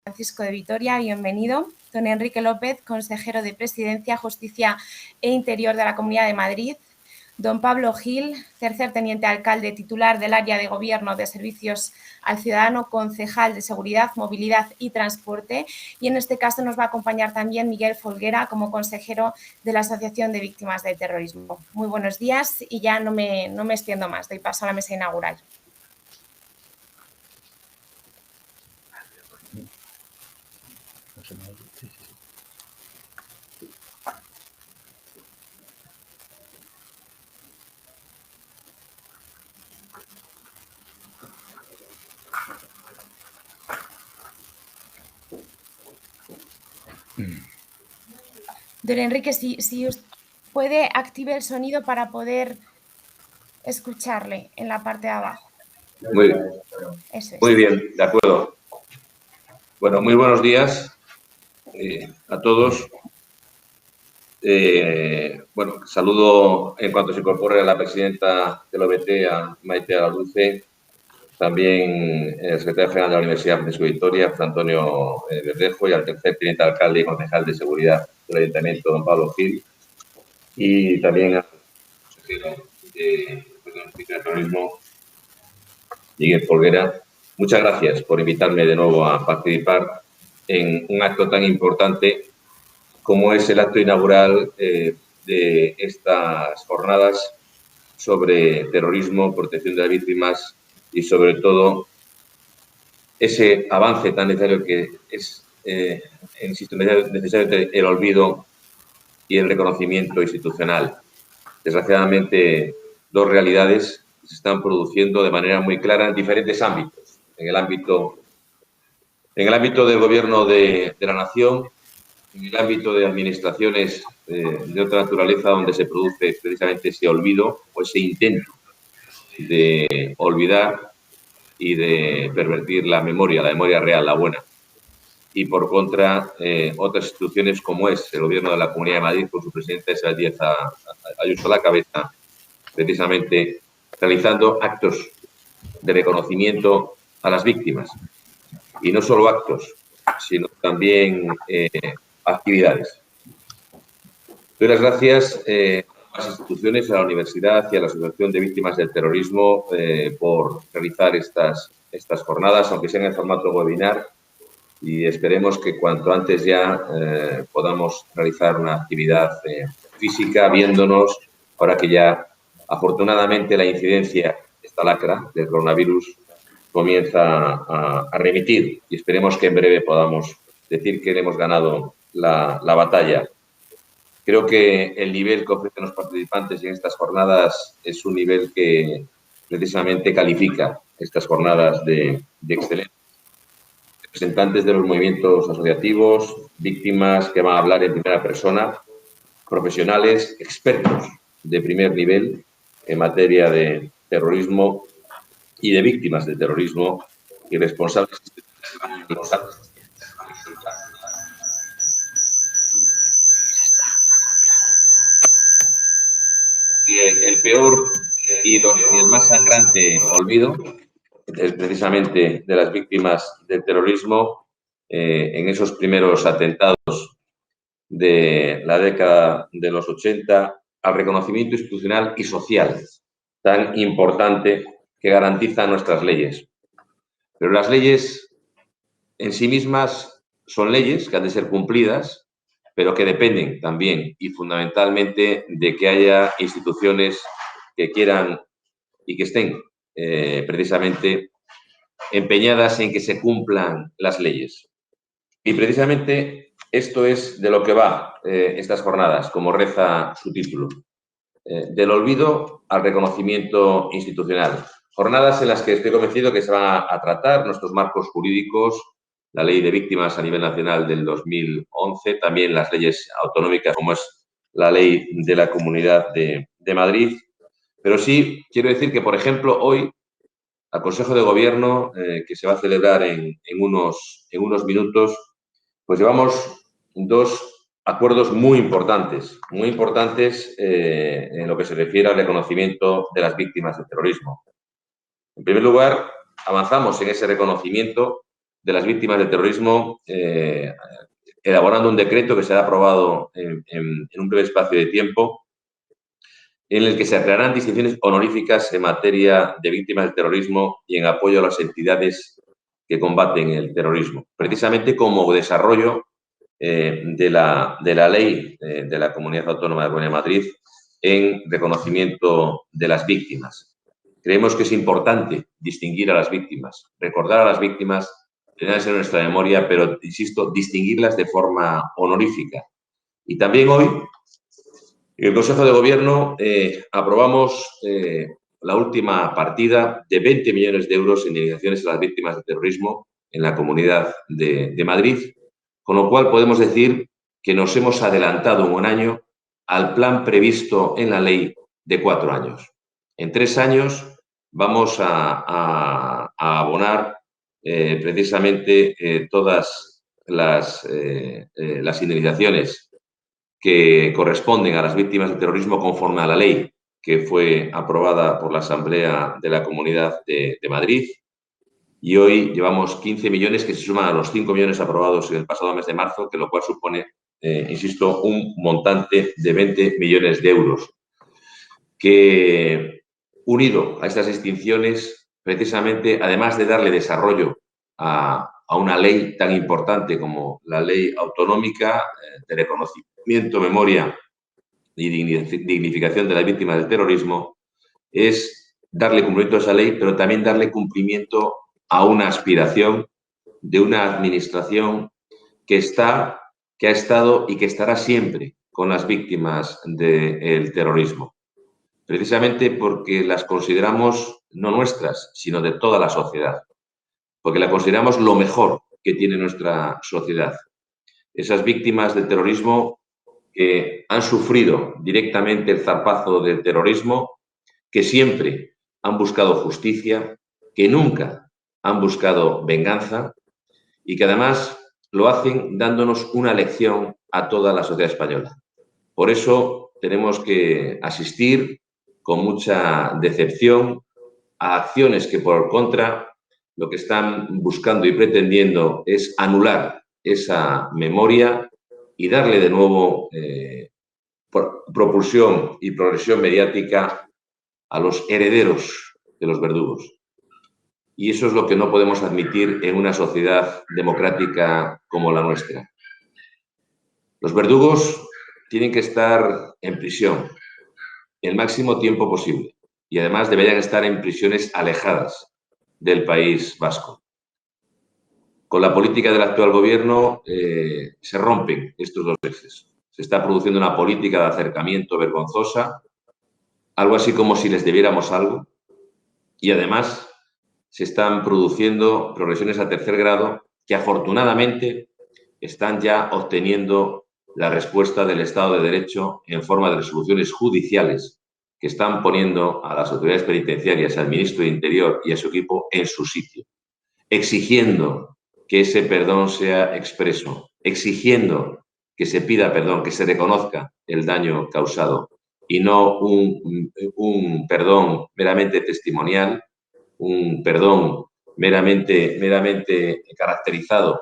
Francisco de Vitoria, bienvenido. Don Enrique López, consejero de Presidencia, Justicia e Interior de la Comunidad de Madrid. Don Pablo Gil, tercer teniente alcalde titular del área de Gobierno de Servicios al Ciudadano, concejal de Seguridad, Movilidad y Transporte. Y en este caso nos va a acompañar también Miguel Folguera como consejero de la Asociación de Víctimas del Terrorismo. Muy buenos días y ya no me extiendo más, doy paso a la mesa inaugural. Don Enrique, si usted puede, active el sonido para poder escucharle en la parte de abajo. Muy bien. Eso es. Muy bien, de acuerdo. Bueno, muy buenos días a todos. Bueno, saludo en cuanto se incorpore a la presidenta del OBT, a Maite Aluce, también el secretario general de la Universidad Francisco de Vitoria, José Antonio Verdejo, y al tercer teniente alcalde y concejal de Seguridad del Ayuntamiento, don Pablo Gil, y también al consejero de Terrorismo, Miguel Folguera. Muchas gracias por invitarme de nuevo a participar en un acto tan importante como es el acto inaugural de estas jornadas sobre terrorismo, protección de las víctimas y, sobre todo, ese avance tan necesario que es, insisto, necesario el olvido y el reconocimiento institucional. Desgraciadamente, dos realidades se están produciendo de manera muy clara en diferentes ámbitos. En el ámbito del Gobierno de la Nación, en el ámbito de administraciones de otra naturaleza, donde se produce precisamente ese olvido o ese intento de olvidar y de pervertir la memoria real, la buena. Y por contra, otras instituciones como es el Gobierno de la Comunidad de Madrid, con su presidenta Isabel Díaz Ayuso a la cabeza, precisamente realizando actos de reconocimiento a las víctimas. Y no solo actos, sino también actividades. Doy las gracias a las instituciones, a la universidad y a la Asociación de Víctimas del Terrorismo por realizar estas jornadas, aunque sean en formato webinar, y esperemos que cuanto antes ya podamos realizar una actividad física, viéndonos, ahora que ya afortunadamente la incidencia, esta lacra del coronavirus, comienza a remitir, y esperemos que en breve podamos decir que hemos ganado la batalla. Creo que el nivel que ofrecen los participantes en estas jornadas es un nivel que precisamente califica estas jornadas de excelencia. Representantes de los movimientos asociativos, víctimas que van a hablar en primera persona, profesionales, expertos de primer nivel en materia de terrorismo y de víctimas de terrorismo y responsables de los actos. El peor y el más sangrante olvido es precisamente de las víctimas del terrorismo en esos primeros atentados de la década de los 80, al reconocimiento institucional y social tan importante que garantizan nuestras leyes. Pero las leyes en sí mismas son leyes que han de ser cumplidas, pero que dependen también y fundamentalmente de que haya instituciones que quieran y que estén precisamente empeñadas en que se cumplan las leyes. Y precisamente esto es de lo que va estas jornadas, como reza su título. Del olvido al reconocimiento institucional. Jornadas en las que estoy convencido que se van a tratar nuestros marcos jurídicos, la Ley de Víctimas a nivel nacional del 2011, también las leyes autonómicas como es la Ley de la Comunidad de Madrid. Pero sí quiero decir que, por ejemplo, hoy al Consejo de Gobierno, que se va a celebrar en unos minutos, pues llevamos dos acuerdos muy importantes en lo que se refiere al reconocimiento de las víctimas del terrorismo. En primer lugar, avanzamos en ese reconocimiento de las víctimas del terrorismo, elaborando un decreto que será aprobado en un breve espacio de tiempo, en el que se crearán distinciones honoríficas en materia de víctimas del terrorismo y en apoyo a las entidades que combaten el terrorismo, precisamente como desarrollo de la ley de la Comunidad Autónoma de la Comunidad de Madrid en reconocimiento de las víctimas. Creemos que es importante distinguir a las víctimas, recordar a las víctimas, tenerlas en nuestra memoria, pero, insisto, distinguirlas de forma honorífica. Y también hoy, en el Consejo de Gobierno, aprobamos la última partida de 20 millones de euros en indemnizaciones a las víctimas del terrorismo en la Comunidad de Madrid, con lo cual podemos decir que nos hemos adelantado un año al plan previsto en la ley de 4 años. En 3 años vamos a abonar precisamente todas las indemnizaciones que corresponden a las víctimas del terrorismo conforme a la ley que fue aprobada por la Asamblea de la Comunidad de Madrid. Y hoy llevamos 15 millones que se suman a los 5 millones aprobados en el pasado mes de marzo, que lo cual supone, insisto, un montante de 20 millones de euros, que unido a estas extinciones, precisamente, además de darle desarrollo a una ley tan importante como la ley autonómica de reconocimiento, memoria y dignificación de las víctimas del terrorismo, es darle cumplimiento a esa ley, pero también darle cumplimiento a una aspiración de una administración que ha estado y que estará siempre con las víctimas del terrorismo, precisamente porque las consideramos no nuestras, sino de toda la sociedad, porque la consideramos lo mejor que tiene nuestra sociedad. Esas víctimas del terrorismo que han sufrido directamente el zarpazo del terrorismo, que siempre han buscado justicia, que nunca han buscado venganza y que además lo hacen dándonos una lección a toda la sociedad española. Por eso tenemos que asistir con mucha decepción a acciones que, por contra, lo que están buscando y pretendiendo es anular esa memoria y darle de nuevo propulsión y progresión mediática a los herederos de los verdugos. Y eso es lo que no podemos admitir en una sociedad democrática como la nuestra. Los verdugos tienen que estar en prisión el máximo tiempo posible y además deberían estar en prisiones alejadas del País Vasco. Con la política del actual gobierno se rompen estos dos ejes. Se está produciendo una política de acercamiento vergonzosa, algo así como si les debiéramos algo, y además se están produciendo progresiones a tercer grado que afortunadamente están ya obteniendo la respuesta del Estado de Derecho en forma de resoluciones judiciales que están poniendo a las autoridades penitenciarias, al ministro de Interior y a su equipo en su sitio, exigiendo que ese perdón sea expreso, exigiendo que se pida perdón, que se reconozca el daño causado y no un perdón meramente testimonial, un perdón meramente caracterizado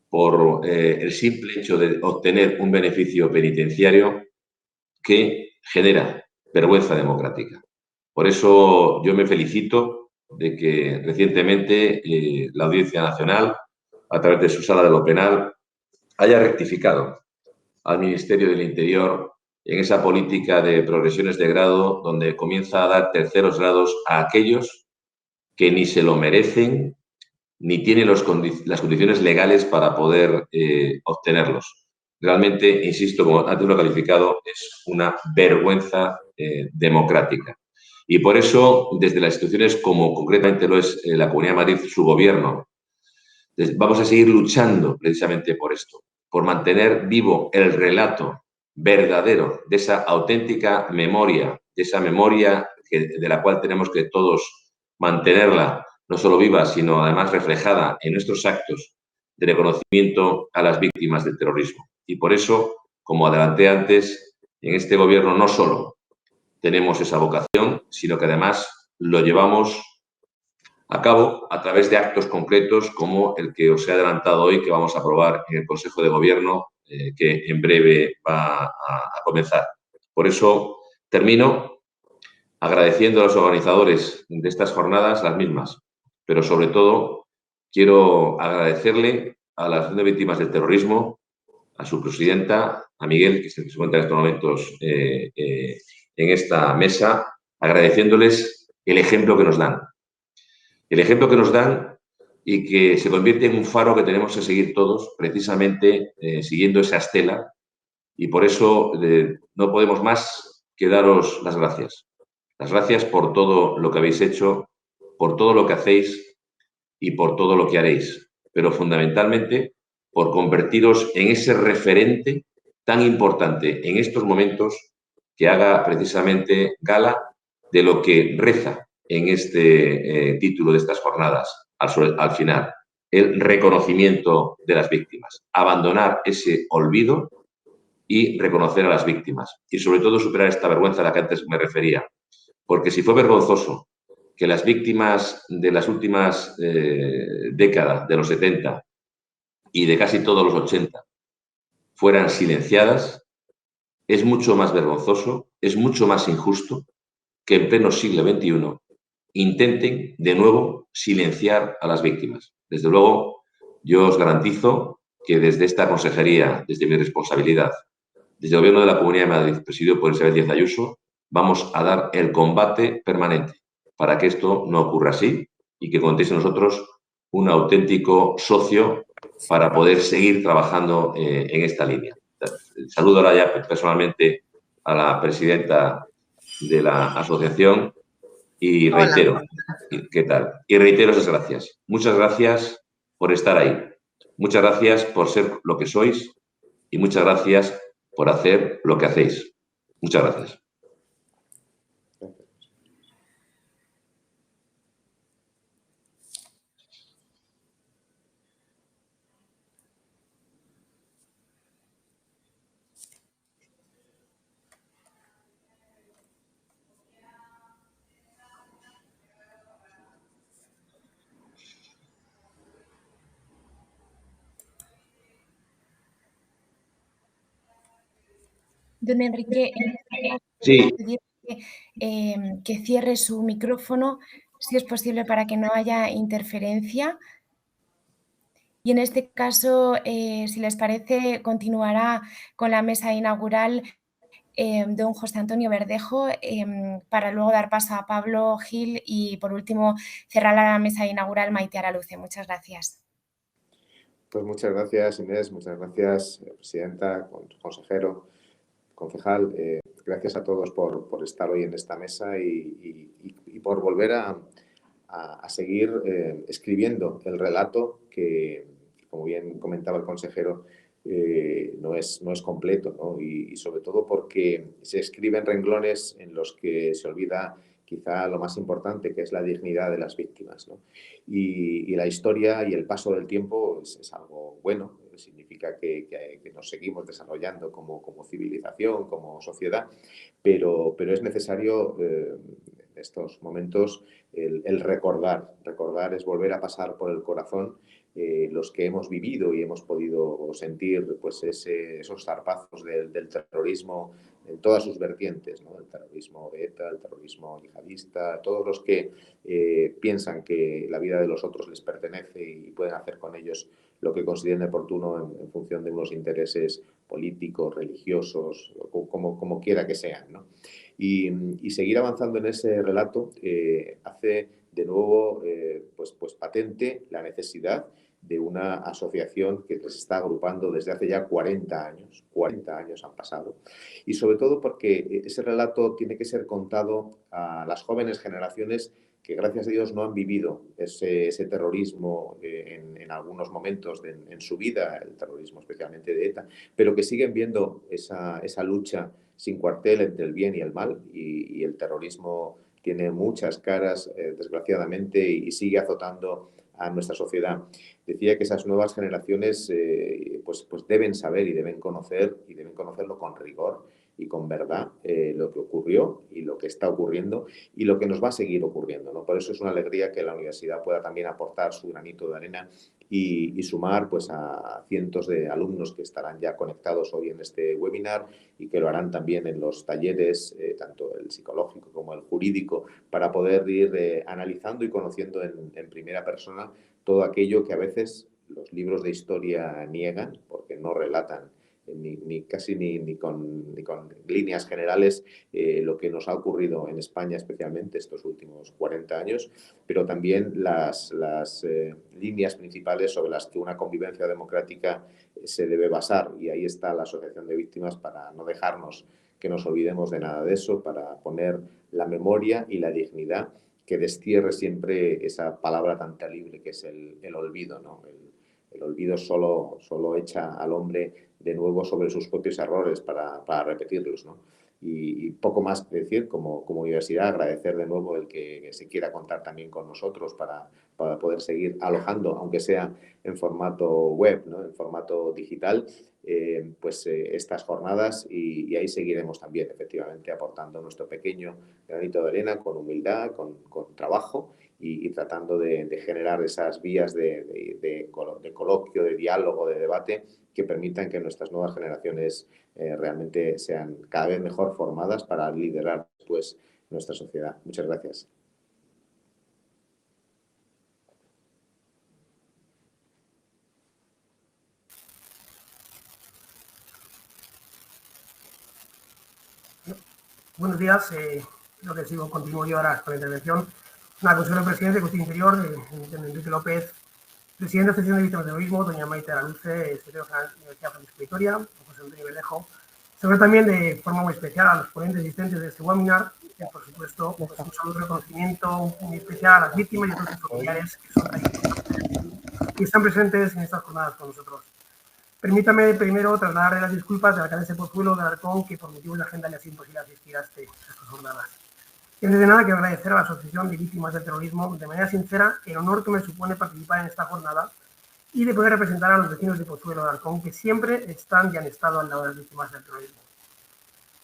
por el simple hecho de obtener un beneficio penitenciario que genera vergüenza democrática. Por eso yo me felicito de que recientemente la Audiencia Nacional, a través de su Sala de lo Penal, haya rectificado al Ministerio del Interior en esa política de progresiones de grado donde comienza a dar terceros grados a aquellos que ni se lo merecen ni tienen las condiciones legales para poder obtenerlos. Realmente, insisto, como antes lo he calificado, es una vergüenza democrática. Y por eso, desde las instituciones, como concretamente lo es la Comunidad de Madrid, su gobierno, vamos a seguir luchando precisamente por esto, por mantener vivo el relato verdadero de esa auténtica memoria, de esa memoria de la cual tenemos que todos mantenerla, no solo viva, sino además reflejada en nuestros actos de reconocimiento a las víctimas del terrorismo. Y por eso, como adelanté antes, en este gobierno no solo tenemos esa vocación, sino que además lo llevamos a cabo a través de actos concretos como el que os he adelantado hoy, que vamos a aprobar en el Consejo de Gobierno, que en breve va a comenzar. Por eso termino agradeciendo a los organizadores de estas jornadas las mismas, pero sobre todo quiero agradecerle a las 9 víctimas del terrorismo, a su presidenta, a Miguel, que se encuentra en estos momentos en esta mesa, agradeciéndoles el ejemplo que nos dan. El ejemplo que nos dan y que se convierte en un faro que tenemos que seguir todos, precisamente siguiendo esa estela, y por eso no podemos más que daros las gracias. Las gracias por todo lo que habéis hecho, por todo lo que hacéis y por todo lo que haréis, pero fundamentalmente por convertiros en ese referente tan importante en estos momentos que haga precisamente gala de lo que reza en este título de estas jornadas, al final, el reconocimiento de las víctimas, abandonar ese olvido y reconocer a las víctimas y sobre todo superar esta vergüenza a la que antes me refería. Porque si fue vergonzoso que las víctimas de las últimas décadas, de los 70 y de casi todos los 80, fueran silenciadas, es mucho más vergonzoso, es mucho más injusto que en pleno siglo XXI intenten de nuevo silenciar a las víctimas. Desde luego, yo os garantizo que desde esta consejería, desde mi responsabilidad, desde el Gobierno de la Comunidad de Madrid, presidido por Isabel Díaz Ayuso, vamos a dar el combate permanente para que esto no ocurra así y que contéis en nosotros un auténtico socio para poder seguir trabajando en esta línea. Saludo ahora ya personalmente a la presidenta de la asociación y reitero, ¿qué tal? Y reitero esas gracias. Muchas gracias por estar ahí. Muchas gracias por ser lo que sois y muchas gracias por hacer lo que hacéis. Muchas gracias. Don Enrique, Sí. que cierre su micrófono, si es posible, para que no haya interferencia. Y en este caso, si les parece, continuará con la mesa inaugural don José Antonio Verdejo, para luego dar paso a Pablo Gil y, por último, cerrar la mesa inaugural Maite Araluce. Muchas gracias. Pues muchas gracias, Inés, muchas gracias, presidenta, consejero, concejal. Gracias a todos por estar hoy en esta mesa y por volver a seguir escribiendo el relato que, como bien comentaba el consejero, no es completo, ¿no? Y sobre todo porque se escriben renglones en los que se olvida quizá lo más importante, que es la dignidad de las víctimas, ¿no? Y la historia y el paso del tiempo es algo bueno, significa que nos seguimos desarrollando como civilización, como sociedad, pero es necesario en estos momentos el recordar. Recordar es volver a pasar por el corazón los que hemos vivido y hemos podido sentir pues esos zarpazos del terrorismo en todas sus vertientes, ¿no? El terrorismo de ETA, el terrorismo yihadista, todos los que piensan que la vida de los otros les pertenece y pueden hacer con ellos lo que consideren oportuno en función de unos intereses políticos, religiosos, como quiera que sean, ¿no? Y seguir avanzando en ese relato hace de nuevo pues patente la necesidad de una asociación que se está agrupando desde hace ya 40 años. 40 años han pasado. Y sobre todo porque ese relato tiene que ser contado a las jóvenes generaciones que, gracias a Dios, no han vivido ese terrorismo en algunos momentos en su vida, el terrorismo especialmente de ETA, pero que siguen viendo esa lucha sin cuartel entre el bien y el mal, y el terrorismo tiene muchas caras, desgraciadamente, y sigue azotando a nuestra sociedad. Decía que esas nuevas generaciones pues deben saber y deben conocerlo con rigor y con verdad lo que ocurrió y lo que está ocurriendo y lo que nos va a seguir ocurriendo, ¿no? Por eso es una alegría que la universidad pueda también aportar su granito de arena y sumar pues, a cientos de alumnos que estarán ya conectados hoy en este webinar y que lo harán también en los talleres, tanto el psicológico como el jurídico, para poder ir analizando y conociendo en primera persona todo aquello que a veces los libros de historia niegan, porque no relatan ni con líneas generales lo que nos ha ocurrido en España, especialmente estos últimos 40 años, pero también las líneas principales sobre las que una convivencia democrática se debe basar. Y ahí está la Asociación de Víctimas para no dejarnos que nos olvidemos de nada de eso, para poner la memoria y la dignidad que destierre siempre esa palabra tan terrible que es el olvido, ¿no? El olvido solo echa al hombre de nuevo sobre sus propios errores para repetirlos, ¿no? Y poco más que decir, como universidad, agradecer de nuevo el que se quiera contar también con nosotros para poder seguir alojando, aunque sea en formato web, ¿no? En formato digital, estas jornadas y ahí seguiremos también, efectivamente, aportando nuestro pequeño granito de arena con humildad, con trabajo y tratando de generar esas vías de coloquio, de diálogo, de debate que permitan que nuestras nuevas generaciones realmente sean cada vez mejor formadas para liderar pues, nuestra sociedad. Muchas gracias. Buenos días, creo que continúo yo ahora con la intervención. La consejera presidente de Justicia Interior, don Enrique López, presidente de la Asociación de Víctimas del Terrorismo, doña Maite Araluce, secretario general de la Universidad Francisco de Vitoria, don José Antonio Verdejo. Saludo también de forma muy especial a los ponentes asistentes de este webinar, y por supuesto pues, un saludo de reconocimiento muy especial a las víctimas y a todos sus familiares que están presentes en estas jornadas con nosotros. Permítame primero trasladarle las disculpas de la alcaldesa de Pozuelo de Alarcón, que por motivos de agenda le ha sido imposible asistir a estas jornadas. Y antes de nada, quiero agradecer a la Asociación de Víctimas del Terrorismo de manera sincera el honor que me supone participar en esta jornada y de poder representar a los vecinos de Pozuelo de Alarcón, que siempre están y han estado al lado de las víctimas del terrorismo.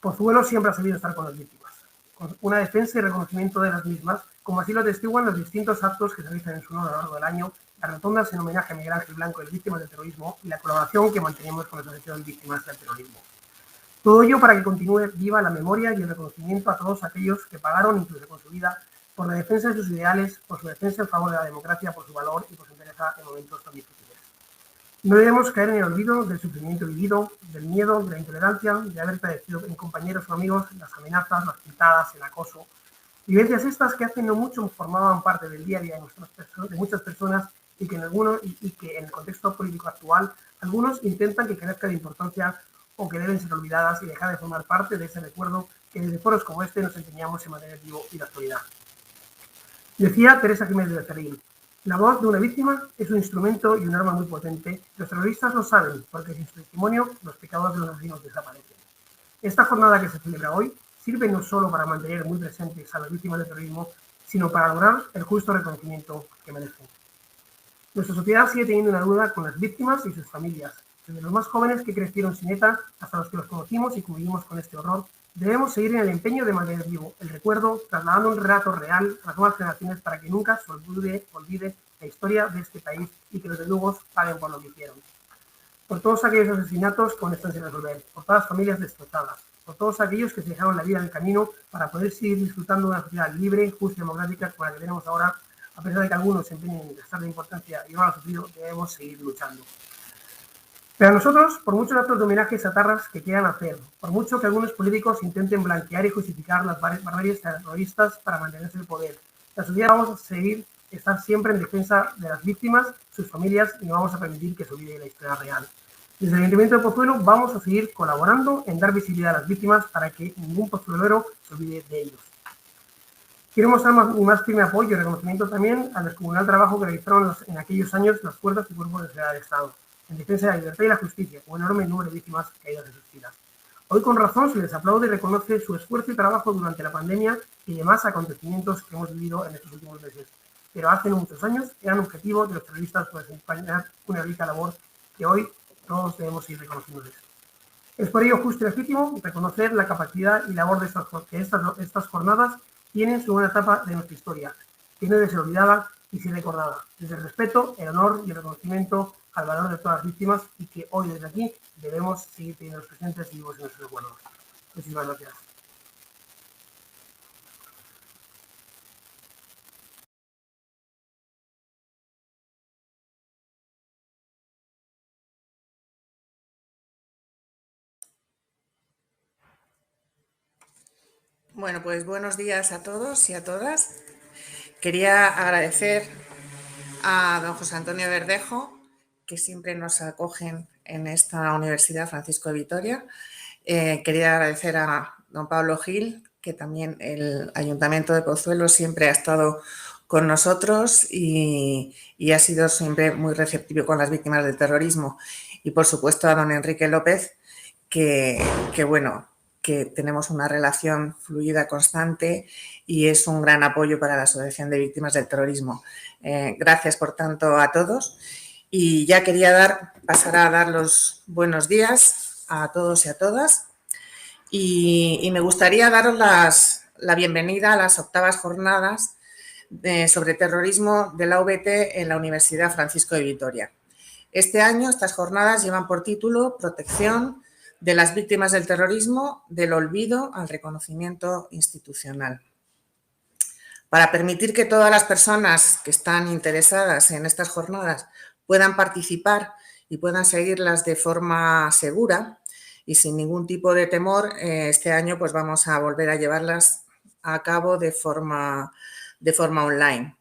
Pozuelo siempre ha sabido estar con las víctimas, con una defensa y reconocimiento de las mismas, como así lo atestiguan los distintos actos que se realizan en su honor a lo largo del año, las rotondas en homenaje a Miguel Ángel Blanco de Víctimas del Terrorismo y la colaboración que mantenemos con la Asociación de Víctimas del Terrorismo. Todo ello para que continúe viva la memoria y el reconocimiento a todos aquellos que pagaron incluso con su vida por la defensa de sus ideales, por su defensa en favor de la democracia, por su valor y por su entereza en momentos tan difíciles. No debemos caer en el olvido del sufrimiento vivido, del miedo, de la intolerancia, de haber padecido en compañeros o amigos las amenazas, las pintadas, el acoso. Vivencias estas que hace no mucho formaban parte del día a día de muchas personas y que en el contexto político actual algunos intentan que carezca de importancia o que deben ser olvidadas y dejar de formar parte de ese recuerdo que desde foros como este nos empeñamos en mantener vivo y de actualidad. Decía Teresa Jiménez de Becerril, la voz de una víctima es un instrumento y un arma muy potente. Los terroristas lo saben, porque sin su testimonio los pecados de los asesinos desaparecen. Esta jornada que se celebra hoy sirve no solo para mantener muy presentes a las víctimas del terrorismo, sino para lograr el justo reconocimiento que merecen. Nuestra sociedad sigue teniendo una deuda con las víctimas y sus familias. Desde los más jóvenes que crecieron sin ETA hasta los que los conocimos y convivimos con este horror, debemos seguir en el empeño de mantener vivo el recuerdo, trasladando un relato real a las nuevas generaciones para que nunca se olvide la historia de este país y que los verdugos paguen por lo que hicieron. Por todos aquellos asesinatos que aún están sin resolver, por todas las familias destrozadas, por todos aquellos que se dejaron la vida en el camino para poder seguir disfrutando de una sociedad libre, justa y democrática como la que tenemos ahora, a pesar de que algunos se empeñen en restarle importancia y no lo han sufrido, debemos seguir luchando. Pero a nosotros, por muchos actos de homenaje chatarras que quieran hacer, por mucho que algunos políticos intenten blanquear y justificar las barbaries terroristas para mantenerse en el poder, la sociedad vamos a estar siempre en defensa de las víctimas, sus familias, y no vamos a permitir que se olvide la historia real. Desde el Ayuntamiento de Pozuelo vamos a seguir colaborando en dar visibilidad a las víctimas para que ningún pozuelero se olvide de ellos. Quiero mostrar mi más firme apoyo y reconocimiento también al descomunal trabajo que realizaron en aquellos años las fuerzas y cuerpos de seguridad del Estado, en defensa de la libertad y la justicia, con un enorme número de víctimas caídas en sus filas. Hoy con razón se les aplaude y reconoce su esfuerzo y trabajo durante la pandemia y demás acontecimientos que hemos vivido en estos últimos meses. Pero hace no muchos años eran objetivo de los terroristas por desempeñar una heroica labor que hoy todos debemos ir reconociéndoles. Es por ello justo y legítimo reconocer la capacidad y labor de estas jornadas tienen sobre una etapa de nuestra historia, que no debe ser olvidada y ser recordada, desde el respeto, el honor y el reconocimiento al valor de todas las víctimas y que hoy desde aquí debemos seguir teniendo presentes y vivos en nuestros recuerdos. Muchísimas gracias. Bueno, pues buenos días a todos y a todas. Quería agradecer a don José Antonio Verdejo, que siempre nos acogen en esta Universidad Francisco de Vitoria. Quería agradecer a don Pablo Gil, que también el Ayuntamiento de Pozuelo siempre ha estado con nosotros y ha sido siempre muy receptivo con las víctimas del terrorismo. Y, por supuesto, a don Enrique López, que tenemos una relación fluida constante y es un gran apoyo para la Asociación de Víctimas del Terrorismo. Gracias, por tanto, a todos. Y ya quería pasar a dar los buenos días a todos y a todas. Y me gustaría daros la bienvenida a las 8ª jornadas sobre terrorismo de la UVT en la Universidad Francisco de Vitoria. Este año estas jornadas llevan por título Protección de las víctimas del terrorismo, del olvido al reconocimiento institucional. Para permitir que todas las personas que están interesadas en estas jornadas puedan participar y puedan seguirlas de forma segura y sin ningún tipo de temor, este año pues vamos a volver a llevarlas a cabo de forma online.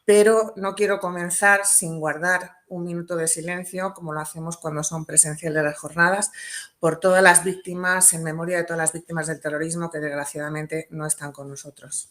Pero no quiero comenzar sin guardar un minuto de silencio, como lo hacemos cuando son presenciales las jornadas, por todas las víctimas, en memoria de todas las víctimas del terrorismo que desgraciadamente no están con nosotros.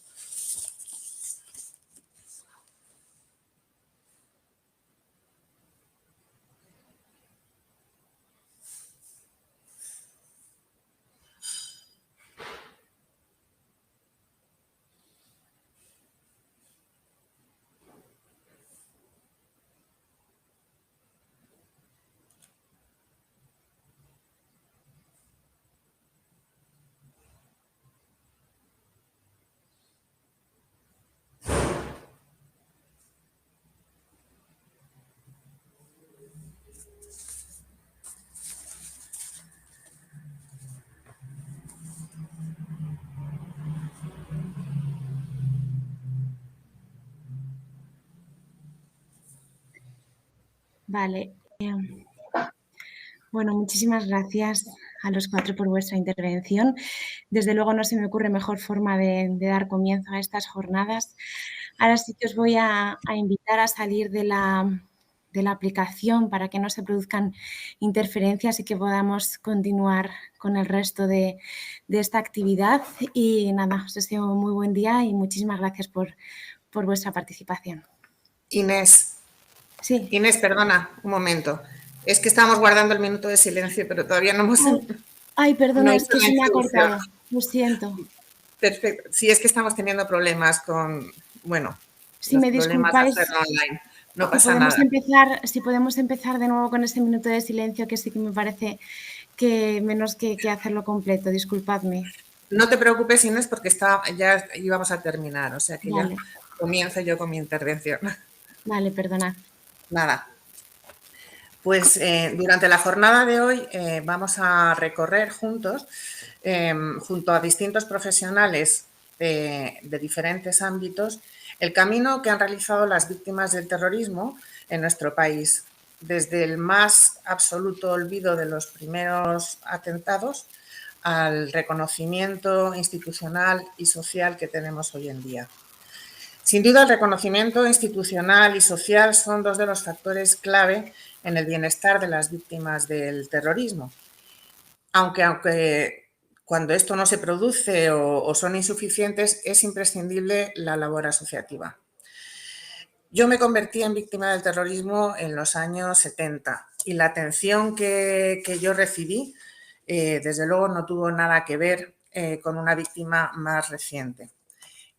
Vale. Bueno, muchísimas gracias a los 4 por vuestra intervención. Desde luego no se me ocurre mejor forma de dar comienzo a estas jornadas. Ahora sí que os voy a invitar a salir de la aplicación para que no se produzcan interferencias y que podamos continuar con el resto de esta actividad. Y nada, os deseo un muy buen día y muchísimas gracias por vuestra participación. Inés. Sí. Inés, perdona, un momento. Es que estábamos guardando el minuto de silencio, pero todavía no hemos... Ay, perdona, es que se me ha cortado. Lo siento. Perfecto. Sí, es que estamos teniendo problemas con, bueno, si me disculpáis, online. No pasa nada. Si podemos empezar de nuevo con este minuto de silencio, que sí que me parece que menos que hacerlo completo. Disculpadme. No te preocupes, Inés, porque ya íbamos a terminar. O sea que vale. Ya comienzo yo con mi intervención. Vale, perdona. Nada. Pues durante la jornada de hoy vamos a recorrer juntos, junto a distintos profesionales de diferentes ámbitos, el camino que han realizado las víctimas del terrorismo en nuestro país, desde el más absoluto olvido de los primeros atentados al reconocimiento institucional y social que tenemos hoy en día. Sin duda, el reconocimiento institucional y social son dos de los factores clave en el bienestar de las víctimas del terrorismo. Aunque cuando esto no se produce o son insuficientes, es imprescindible la labor asociativa. Yo me convertí en víctima del terrorismo en los años 70 y la atención que yo recibí, desde luego, no tuvo nada que ver con una víctima más reciente.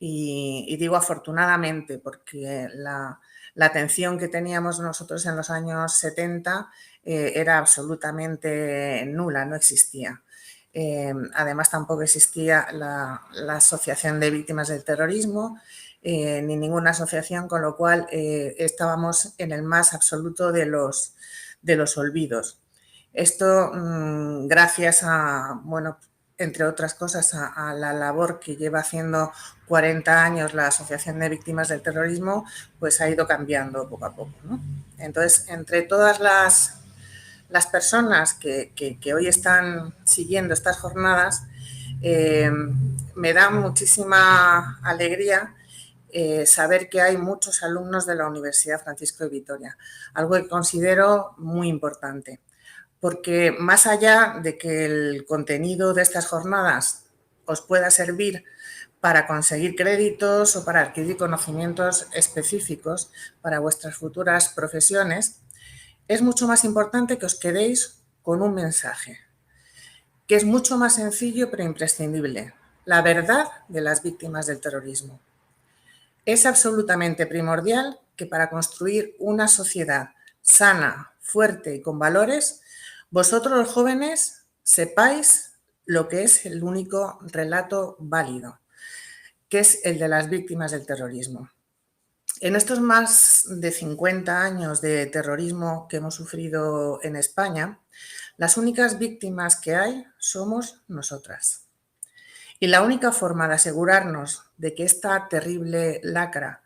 Y digo afortunadamente, porque La atención que teníamos nosotros en los años 70 era absolutamente nula, no existía. Además, tampoco existía la Asociación de Víctimas del Terrorismo, ni ninguna asociación, con lo cual estábamos en el más absoluto de los olvidos. Esto, gracias a, bueno, entre otras cosas, a la labor que lleva haciendo 40 años la Asociación de Víctimas del Terrorismo, pues ha ido cambiando poco a poco, ¿no? Entonces, entre todas las personas que hoy están siguiendo estas jornadas, me da muchísima alegría saber que hay muchos alumnos de la Universidad Francisco de Vitoria, algo que considero muy importante, porque más allá de que el contenido de estas jornadas os pueda servir para conseguir créditos o para adquirir conocimientos específicos para vuestras futuras profesiones, es mucho más importante que os quedéis con un mensaje, que es mucho más sencillo pero imprescindible: la verdad de las víctimas del terrorismo. Es absolutamente primordial que para construir una sociedad sana, fuerte y con valores, vosotros los jóvenes sepáis lo que es el único relato válido, que es el de las víctimas del terrorismo. En estos más de 50 años de terrorismo que hemos sufrido en España, las únicas víctimas que hay somos nosotras. Y la única forma de asegurarnos de que esta terrible lacra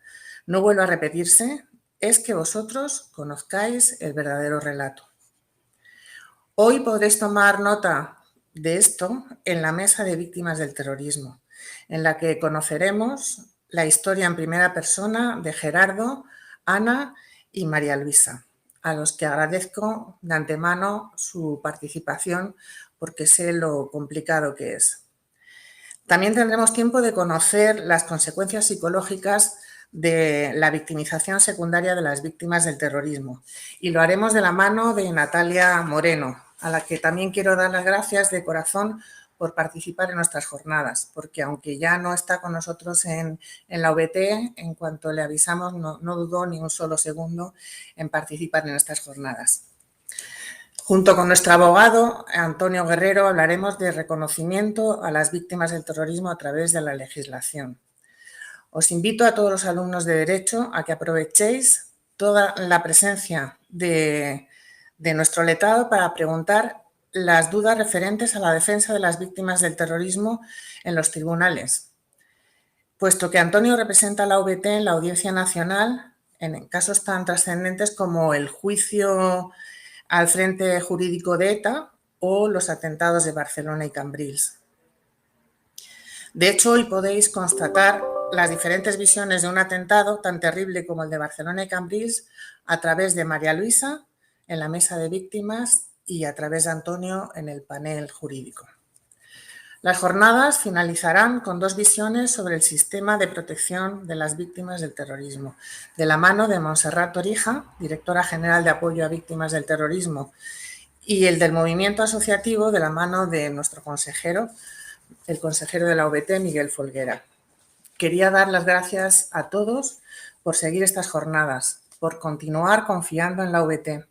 no vuelva a repetirse es que vosotros conozcáis el verdadero relato. Hoy podréis tomar nota de esto en la mesa de víctimas del terrorismo, en la que conoceremos la historia en primera persona de Gerardo, Ana y María Luisa, a los que agradezco de antemano su participación porque sé lo complicado que es. También tendremos tiempo de conocer las consecuencias psicológicas de la victimización secundaria de las víctimas del terrorismo, y lo haremos de la mano de Natalia Moreno, a la que también quiero dar las gracias de corazón por participar en nuestras jornadas, porque aunque ya no está con nosotros en la UVT, en cuanto le avisamos no dudó ni un solo segundo en participar en estas jornadas. Junto con nuestro abogado, Antonio Guerrero, hablaremos de reconocimiento a las víctimas del terrorismo a través de la legislación. Os invito a todos los alumnos de Derecho a que aprovechéis toda la presencia de nuestro letrado para preguntar las dudas referentes a la defensa de las víctimas del terrorismo en los tribunales, puesto que Antonio representa a la UVT en la Audiencia Nacional en casos tan trascendentes como el juicio al Frente Jurídico de ETA o los atentados de Barcelona y Cambrils. De hecho, hoy podéis constatar las diferentes visiones de un atentado tan terrible como el de Barcelona y Cambrils a través de María Luisa en la mesa de víctimas y a través de Antonio en el panel jurídico. Las jornadas finalizarán con dos visiones sobre el sistema de protección de las víctimas del terrorismo, de la mano de Montserrat Torija, directora general de apoyo a víctimas del terrorismo, y el del movimiento asociativo de la mano de nuestro consejero, el consejero de la UVT, Miguel Folguera. Quería dar las gracias a todos por seguir estas jornadas, por continuar confiando en la UVT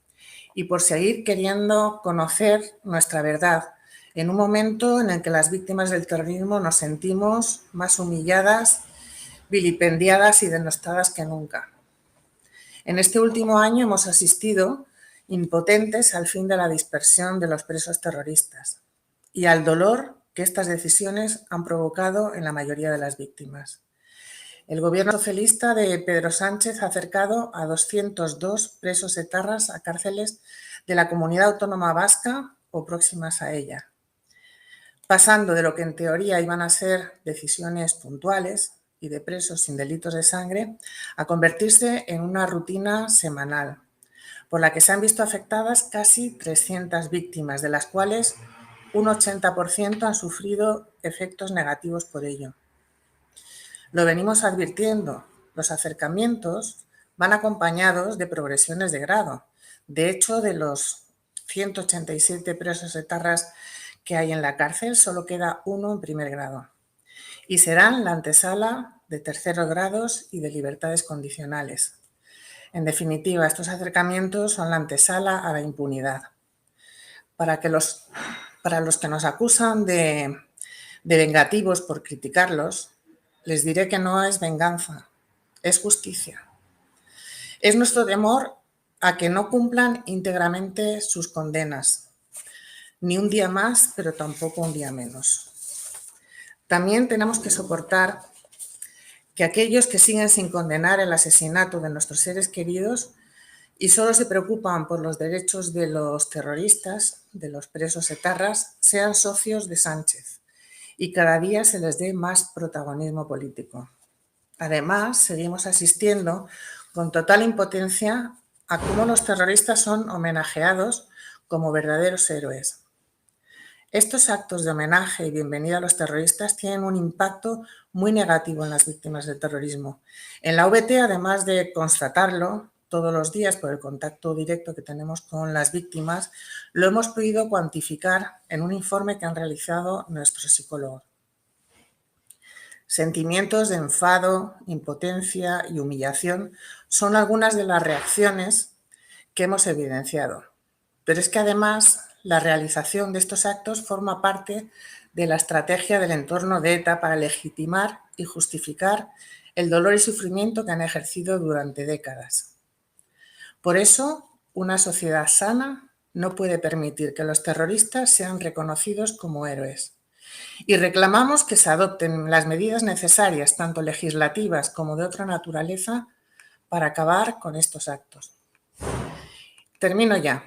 y por seguir queriendo conocer nuestra verdad, en un momento en el que las víctimas del terrorismo nos sentimos más humilladas, vilipendiadas y denostadas que nunca. En este último año hemos asistido impotentes al fin de la dispersión de los presos terroristas y al dolor que estas decisiones han provocado en la mayoría de las víctimas. El gobierno socialista de Pedro Sánchez ha acercado a 202 presos etarras a cárceles de la Comunidad Autónoma Vasca o próximas a ella, pasando de lo que en teoría iban a ser decisiones puntuales y de presos sin delitos de sangre a convertirse en una rutina semanal, por la que se han visto afectadas casi 300 víctimas, de las cuales un 80% han sufrido efectos negativos por ello. Lo venimos advirtiendo, los acercamientos van acompañados de progresiones de grado. De hecho, de los 187 presos etarras que hay en la cárcel, solo queda uno en primer grado. Y serán la antesala de terceros grados y de libertades condicionales. En definitiva, estos acercamientos son la antesala a la impunidad. Para los que nos acusan de vengativos por criticarlos, les diré que no es venganza, es justicia. Es nuestro temor a que no cumplan íntegramente sus condenas, ni un día más, pero tampoco un día menos. También tenemos que soportar que aquellos que siguen sin condenar el asesinato de nuestros seres queridos y solo se preocupan por los derechos de los terroristas, de los presos etarras, sean socios de Sánchez y cada día se les dé más protagonismo político. Además, seguimos asistiendo con total impotencia a cómo los terroristas son homenajeados como verdaderos héroes. Estos actos de homenaje y bienvenida a los terroristas tienen un impacto muy negativo en las víctimas del terrorismo. En la VT, además de constatarlo todos los días por el contacto directo que tenemos con las víctimas, lo hemos podido cuantificar en un informe que han realizado nuestros psicólogos. Sentimientos de enfado, impotencia y humillación son algunas de las reacciones que hemos evidenciado. Pero es que además la realización de estos actos forma parte de la estrategia del entorno de ETA para legitimar y justificar el dolor y sufrimiento que han ejercido durante décadas. Por eso, una sociedad sana no puede permitir que los terroristas sean reconocidos como héroes. Y reclamamos que se adopten las medidas necesarias, tanto legislativas como de otra naturaleza, para acabar con estos actos. Termino ya.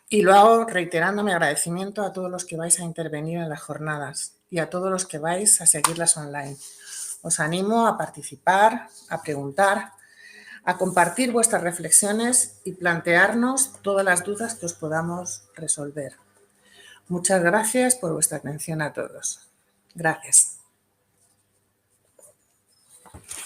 Y lo hago reiterando mi agradecimiento a todos los que vais a intervenir en las jornadas y a todos los que vais a seguirlas online. Os animo a participar, a preguntar, a compartir vuestras reflexiones y plantearnos todas las dudas que os podamos resolver. Muchas gracias por vuestra atención a todos. Gracias.